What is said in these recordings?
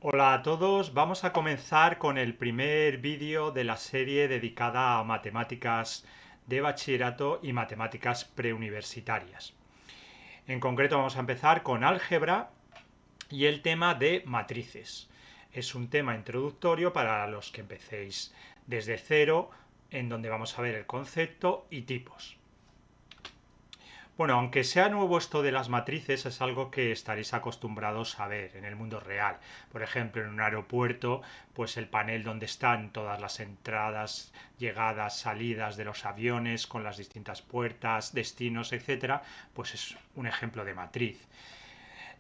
Hola a todos, vamos a comenzar con el primer vídeo de la serie dedicada a matemáticas de bachillerato y matemáticas preuniversitarias. En concreto vamos a empezar con álgebra y el tema de matrices. Es un tema introductorio para los que empecéis desde cero, en donde vamos a ver el concepto y tipos. Bueno, aunque sea nuevo esto de las matrices, es algo que estaréis acostumbrados a ver en el mundo real. Por ejemplo, en un aeropuerto, pues el panel donde están todas las entradas, llegadas, salidas de los aviones con las distintas puertas, destinos, etcétera, pues es un ejemplo de matriz.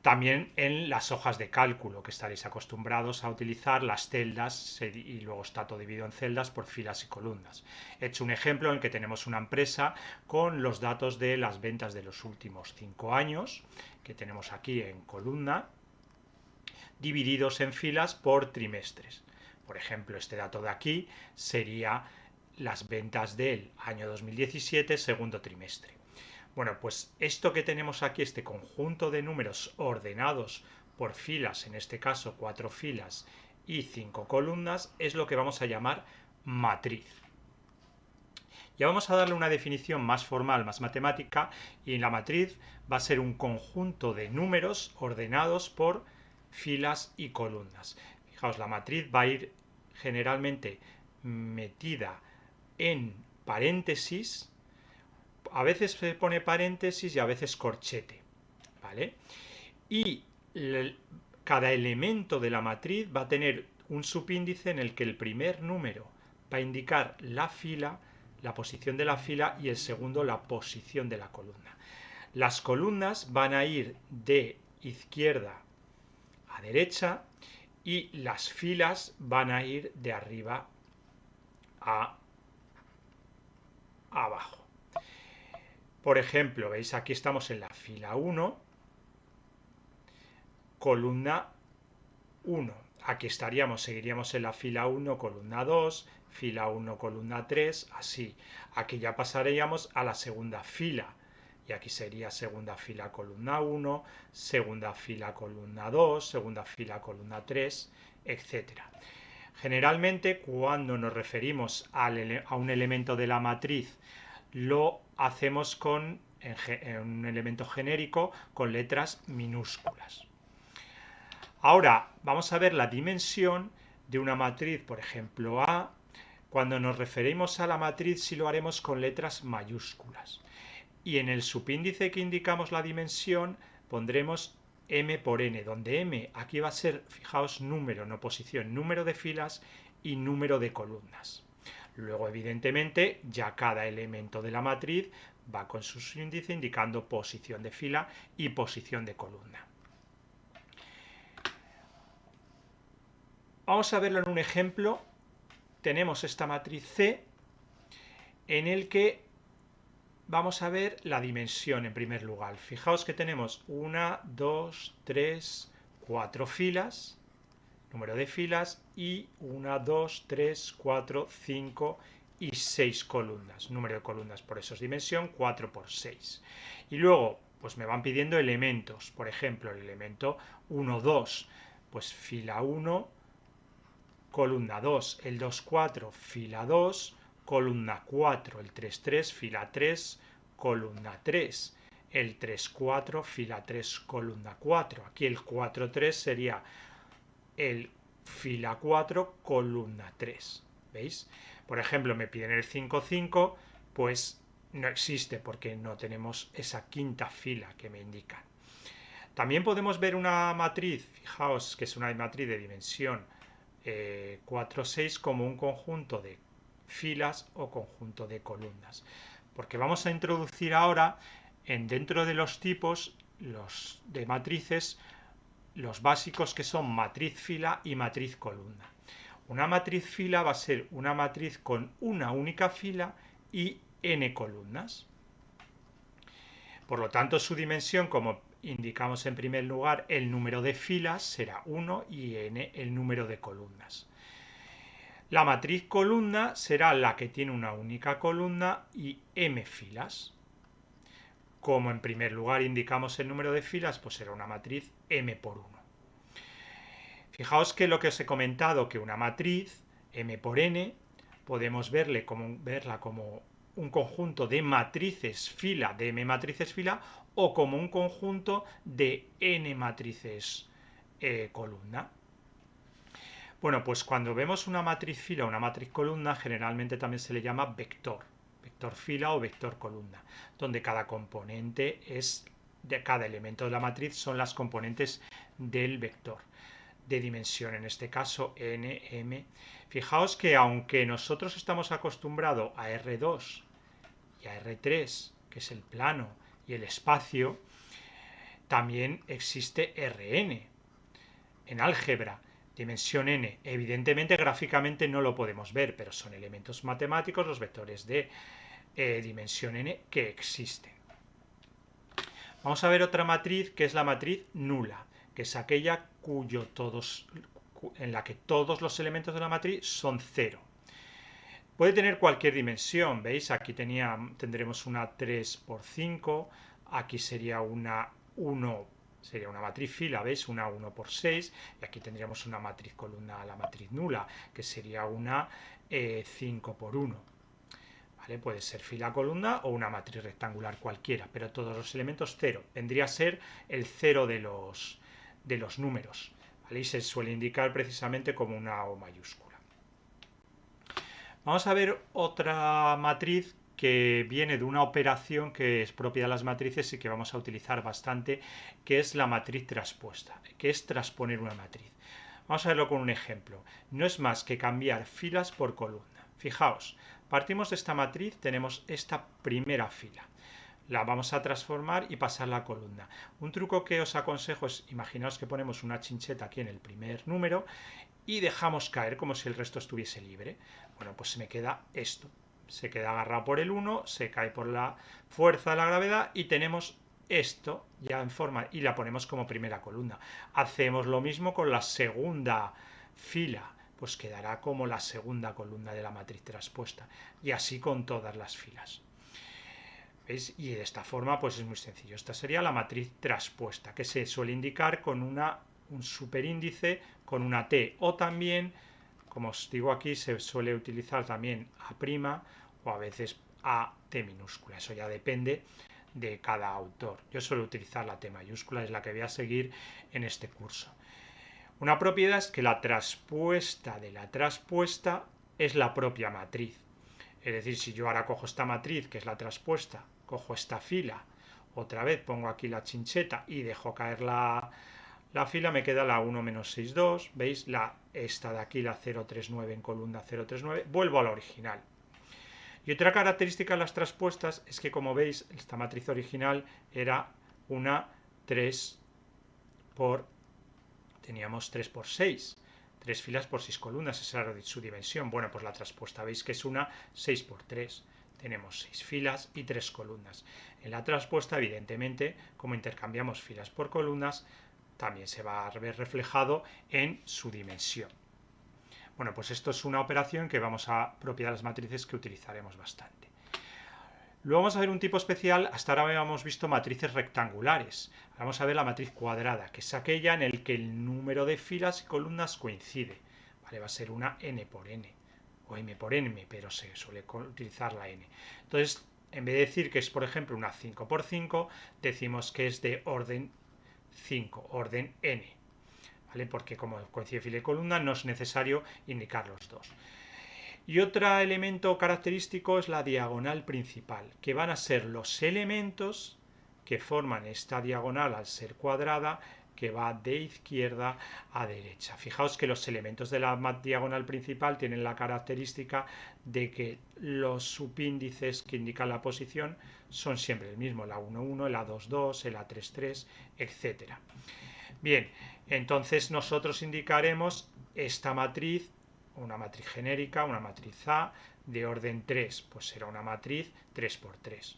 También en las hojas de cálculo, que estaréis acostumbrados a utilizar las celdas y luego está todo dividido en celdas por filas y columnas. He hecho un ejemplo en el que tenemos una empresa con los datos de las ventas de los últimos 5 años, que tenemos aquí en columna, divididos en filas por trimestres. Por ejemplo, este dato de aquí sería las ventas del año 2017, segundo trimestre. Bueno, pues esto que tenemos aquí, este conjunto de números ordenados por filas, en este caso 4 filas y 5 columnas, es lo que vamos a llamar matriz. Ya vamos a darle una definición más formal, más matemática, y la matriz va a ser un conjunto de números ordenados por filas y columnas. Fijaos, la matriz va a ir generalmente metida en paréntesis. A veces se pone paréntesis y a veces corchete, ¿vale? Y cada elemento de la matriz va a tener un subíndice en el que el primer número va a indicar la fila, la posición de la fila, y el segundo la posición de la columna. Las columnas van a ir de izquierda a derecha y las filas van a ir de arriba a abajo. Por ejemplo, veis, aquí estamos en la fila 1, columna 1. Aquí seguiríamos en la fila 1, columna 2, fila 1, columna 3, así. Aquí ya pasaríamos a la segunda fila. Y aquí sería segunda fila, columna 1, segunda fila, columna 2, segunda fila, columna 3, etcétera. Generalmente, cuando nos referimos a un elemento de la matriz, lo hacemos con un elemento genérico con letras minúsculas. Ahora vamos a ver la dimensión de una matriz, por ejemplo A. Cuando nos referimos a la matriz, sí lo haremos con letras mayúsculas. Y en el subíndice que indicamos la dimensión pondremos m por n, donde m aquí va a ser, fijaos, número, no posición, número de filas y número de columnas. Luego, evidentemente, ya cada elemento de la matriz va con su subíndice indicando posición de fila y posición de columna. Vamos a verlo en un ejemplo. Tenemos esta matriz C en el que vamos a ver la dimensión en primer lugar. Fijaos que tenemos 1, 2, 3, 4 filas, número de filas, y 1, 2, 3, 4, 5 y 6 columnas. Número de columnas, por eso es dimensión 4 por 6. Y luego, pues me van pidiendo elementos. Por ejemplo, el elemento 1, 2, pues fila 1, columna 2, el 2, 4, fila 2, columna 4, el 3, 3, fila 3, columna 3, el 3, 4, fila 3, columna 4. Aquí el 4, 3 sería el fila 4, columna 3. ¿Veis? Por ejemplo, me piden el 5, 5, pues no existe porque no tenemos esa quinta fila que me indican. También podemos ver una matriz, fijaos que es una matriz de dimensión 4, 6 como un conjunto de filas o conjunto de columnas. Porque vamos a introducir ahora dentro de los tipos de matrices los básicos que son matriz fila y matriz columna. Una matriz fila va a ser una matriz con una única fila y n columnas. Por lo tanto, su dimensión, como indicamos en primer lugar, el número de filas será 1 y n el número de columnas. La matriz columna será la que tiene una única columna y m filas. Como en primer lugar indicamos el número de filas, pues será una matriz m por 1. Fijaos que lo que os he comentado, que una matriz, M por N, podemos verla como un conjunto de matrices fila, de M matrices fila, o como un conjunto de N matrices columna. Bueno, pues cuando vemos una matriz fila o una matriz columna, generalmente también se le llama vector, vector fila o vector columna, donde cada componente de cada elemento de la matriz son las componentes del vector de dimensión, en este caso n, m. Fijaos que aunque nosotros estamos acostumbrados a R2 y a R3, que es el plano y el espacio, también existe Rn en álgebra, dimensión n. Evidentemente gráficamente no lo podemos ver, pero son elementos matemáticos los vectores de dimensión n que existen. Vamos a ver otra matriz, que es la matriz nula, que es aquella en la que todos los elementos de la matriz son 0. Puede tener cualquier dimensión, ¿veis? Aquí tendremos una 3 por 5, aquí sería una 1, sería una matriz fila, ¿veis? Una 1 por 6, y aquí tendríamos una matriz columna, la matriz nula, que sería una 5 por 1. ¿Vale? Puede ser fila columna o una matriz rectangular cualquiera, pero todos los elementos 0. Vendría a ser el 0 de los números, ¿vale? Y se suele indicar precisamente como una O mayúscula. Vamos a ver otra matriz que viene de una operación que es propia de las matrices y que vamos a utilizar bastante, que es la matriz traspuesta, que es transponer una matriz. Vamos a verlo con un ejemplo. No es más que cambiar filas por columna. Fijaos, partimos de esta matriz, tenemos esta primera fila. La vamos a transformar y pasarla a columna. Un truco que os aconsejo es, imaginaos que ponemos una chincheta aquí en el primer número y dejamos caer como si el resto estuviese libre. Bueno, pues se me queda esto. Se queda agarrado por el 1, se cae por la fuerza de la gravedad y tenemos esto ya en forma y la ponemos como primera columna. Hacemos lo mismo con la segunda fila, pues quedará como la segunda columna de la matriz traspuesta, y así con todas las filas. ¿Veis? Y de esta forma pues es muy sencillo. Esta sería la matriz traspuesta, que se suele indicar con un superíndice, con una T, o también, como os digo aquí, se suele utilizar también A' o a veces a T minúscula. Eso ya depende de cada autor. Yo suelo utilizar la T mayúscula, es la que voy a seguir en este curso. Una propiedad es que la traspuesta de la traspuesta es la propia matriz. Es decir, si yo ahora cojo esta matriz, que es la traspuesta, cojo esta fila, otra vez pongo aquí la chincheta y dejo caer la fila, me queda la 1 menos 6, 2, ¿veis? Esta de aquí, la 039 en columna 039, vuelvo a la original. Y otra característica de las traspuestas es que, como veis, esta matriz original era una 3 por... teníamos 3 por 6. 3 filas por 6 columnas, esa era su dimensión. Bueno, pues la traspuesta veis que es una 6 por 3. Tenemos 6 filas y 3 columnas. En la traspuesta, evidentemente, como intercambiamos filas por columnas, también se va a ver reflejado en su dimensión. Bueno, pues esto es una operación que propia de las matrices que utilizaremos bastante. Luego vamos a ver un tipo especial. Hasta ahora habíamos visto matrices rectangulares. Vamos a ver la matriz cuadrada, que es aquella en la que el número de filas y columnas coincide. ¿Vale? Va a ser una n por n o m por n, pero se suele utilizar la n. Entonces, en vez de decir que es, por ejemplo, una 5 por 5, decimos que es de orden 5, orden n. ¿Vale? Porque como coincide fila y columna, no es necesario indicar los dos. Y otro elemento característico es la diagonal principal, que van a ser los elementos que forman esta diagonal al ser cuadrada, que va de izquierda a derecha. Fijaos que los elementos de la diagonal principal tienen la característica de que los subíndices que indican la posición son siempre el mismo, la 1, 1, la 2, 2, la 3, 3, etc. Bien, entonces nosotros indicaremos esta matriz, una matriz genérica, una matriz A de orden 3, pues será una matriz 3 por 3.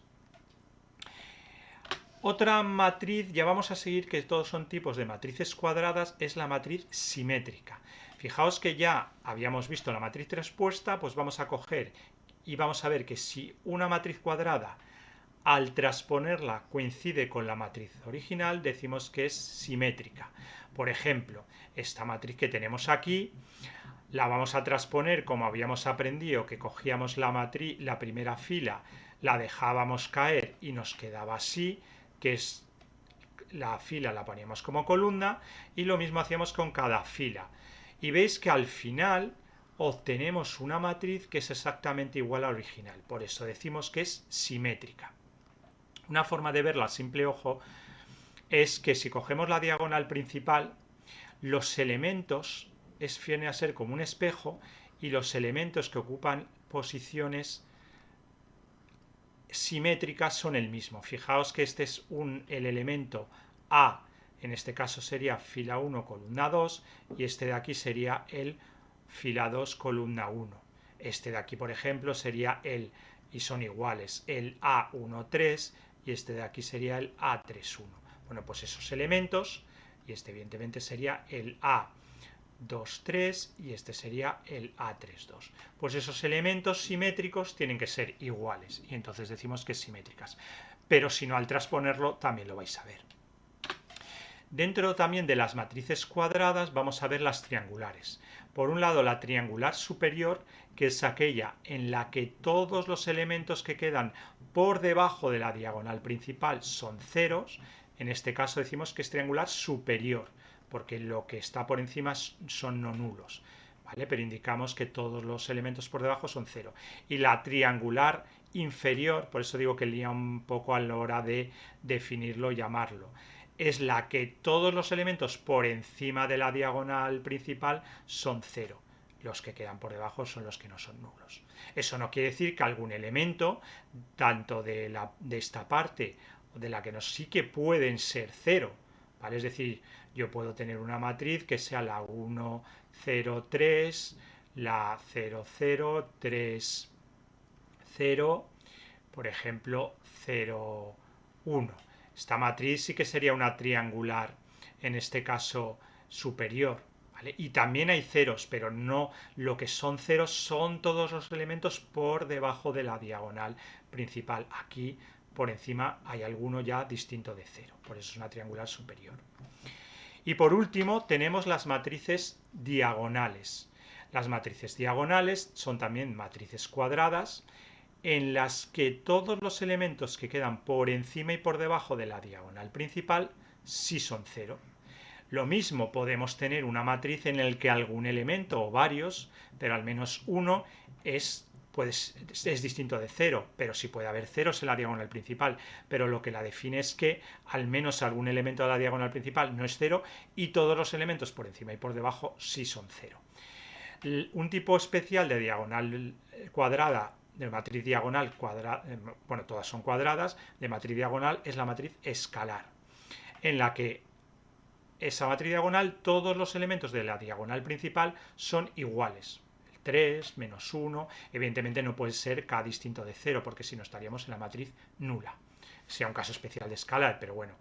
Otra matriz, ya vamos a seguir que todos son tipos de matrices cuadradas, es la matriz simétrica. Fijaos que ya habíamos visto la matriz traspuesta, pues vamos a coger y vamos a ver que si una matriz cuadrada al transponerla coincide con la matriz original, decimos que es simétrica. Por ejemplo, esta matriz que tenemos aquí la vamos a transponer como habíamos aprendido, que cogíamos la primera fila, la dejábamos caer y nos quedaba así, que es la fila la poníamos como columna, y lo mismo hacíamos con cada fila. Y veis que al final obtenemos una matriz que es exactamente igual a la original. Por eso decimos que es simétrica. Una forma de verla a simple ojo es que si cogemos la diagonal principal, los elementos viene a ser como un espejo, y los elementos que ocupan posiciones simétricas son el mismo. Fijaos que este es el elemento A, en este caso sería fila 1, columna 2, y este de aquí sería el fila 2, columna 1. Este de aquí, por ejemplo, sería y son iguales, el A13, y este de aquí sería el A31. Bueno, pues esos elementos, y este evidentemente sería el A23 y este sería el A32. Pues esos elementos simétricos tienen que ser iguales, y entonces decimos que es simétricas. Pero si no, al transponerlo también lo vais a ver. Dentro también de las matrices cuadradas vamos a ver las triangulares. Por un lado, la triangular superior, que es aquella en la que todos los elementos que quedan por debajo de la diagonal principal son ceros. En este caso decimos que es triangular superior, porque lo que está por encima son no nulos, ¿vale? Pero indicamos que todos los elementos por debajo son cero. Y la triangular inferior, por eso digo que lía un poco a la hora de definirlo y llamarlo, es la que todos los elementos por encima de la diagonal principal son cero. Los que quedan por debajo son los que no son nulos. Eso no quiere decir que algún elemento, tanto de esta parte o de la que no, sí que pueden ser cero, ¿vale? Es decir, yo puedo tener una matriz que sea la 1, 0, 3, la 0, 0, 3, 0, por ejemplo, 0, 1. Esta matriz sí que sería una triangular, en este caso superior, ¿vale? Y también hay ceros, pero no, lo que son ceros son todos los elementos por debajo de la diagonal principal. Aquí por encima hay alguno ya distinto de cero, por eso es una triangular superior. Y por último tenemos las matrices diagonales. Las matrices diagonales son también matrices cuadradas, en las que todos los elementos que quedan por encima y por debajo de la diagonal principal sí son cero. Lo mismo podemos tener una matriz en la que algún elemento o varios, pero al menos uno es distinto de cero, pero sí puede haber ceros en la diagonal principal, pero lo que la define es que al menos algún elemento de la diagonal principal no es cero y todos los elementos por encima y por debajo sí son cero. Un tipo especial de diagonal cuadrada, de matriz diagonal cuadrada, bueno, todas son cuadradas, de matriz diagonal es la matriz escalar, en la que esa matriz diagonal, todos los elementos de la diagonal principal son iguales. El 3, menos 1, evidentemente no puede ser k distinto de 0, porque si no estaríamos en la matriz nula. Sea un caso especial de escalar, pero bueno,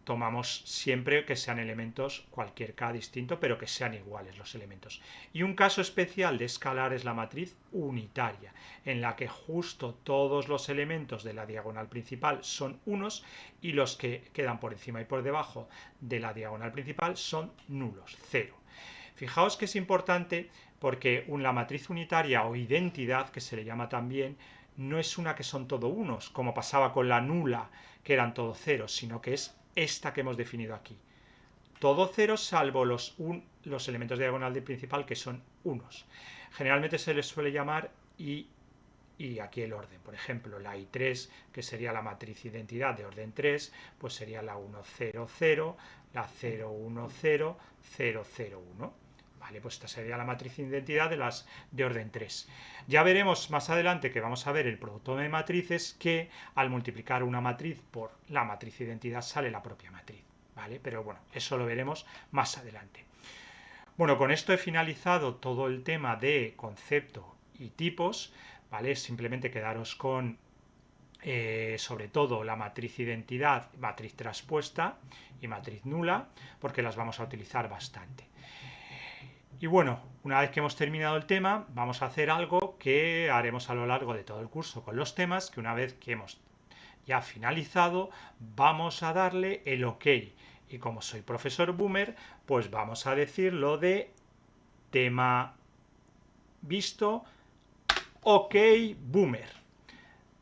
tomamos siempre que sean elementos, cualquier k distinto, pero que sean iguales los elementos. Y un caso especial de escalar es la matriz unitaria, en la que justo todos los elementos de la diagonal principal son unos y los que quedan por encima y por debajo de la diagonal principal son nulos, cero. Fijaos que es importante porque la matriz unitaria o identidad, que se le llama también, no es una que son todo unos, como pasaba con la nula, que eran todo ceros, sino que es esta que hemos definido aquí. Todo cero salvo los elementos de diagonal de principal que son unos. Generalmente se les suele llamar y aquí el orden. Por ejemplo, la I3, que sería la matriz identidad de orden 3, pues sería la 1, 0, 0, la 0, 1, 0, 0, 0, 1. Vale, pues esta sería la matriz de identidad de orden 3. Ya veremos más adelante, que vamos a ver el producto de matrices, que al multiplicar una matriz por la matriz de identidad sale la propia matriz, ¿vale? Pero bueno, eso lo veremos más adelante. Bueno, con esto he finalizado todo el tema de concepto y tipos, ¿vale? Simplemente quedaros con sobre todo la matriz identidad, matriz traspuesta y matriz nula, porque las vamos a utilizar bastante. Y bueno, una vez que hemos terminado el tema, vamos a hacer algo que haremos a lo largo de todo el curso con los temas, que una vez que hemos ya finalizado, vamos a darle el OK. Y como soy profesor boomer, pues vamos a decir lo de tema visto, OK boomer.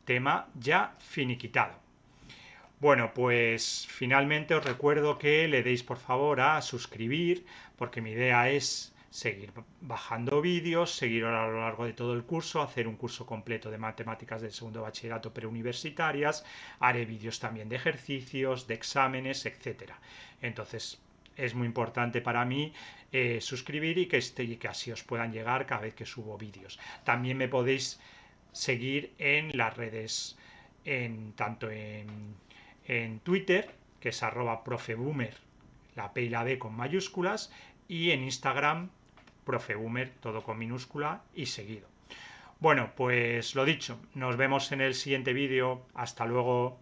Tema ya finiquitado. Bueno, pues finalmente os recuerdo que le deis por favor a suscribir, porque mi idea es seguir bajando vídeos, seguir a lo largo de todo el curso, hacer un curso completo de matemáticas del segundo bachillerato preuniversitarias, haré vídeos también de ejercicios, de exámenes, etcétera. Entonces es muy importante para mí suscribir y que así os puedan llegar cada vez que subo vídeos. También me podéis seguir en las redes, tanto en Twitter, que es @profeboomer, la P y la B con mayúsculas, y en Instagram, profeboomer, todo con minúscula y seguido. Bueno, pues lo dicho, nos vemos en el siguiente vídeo. Hasta luego.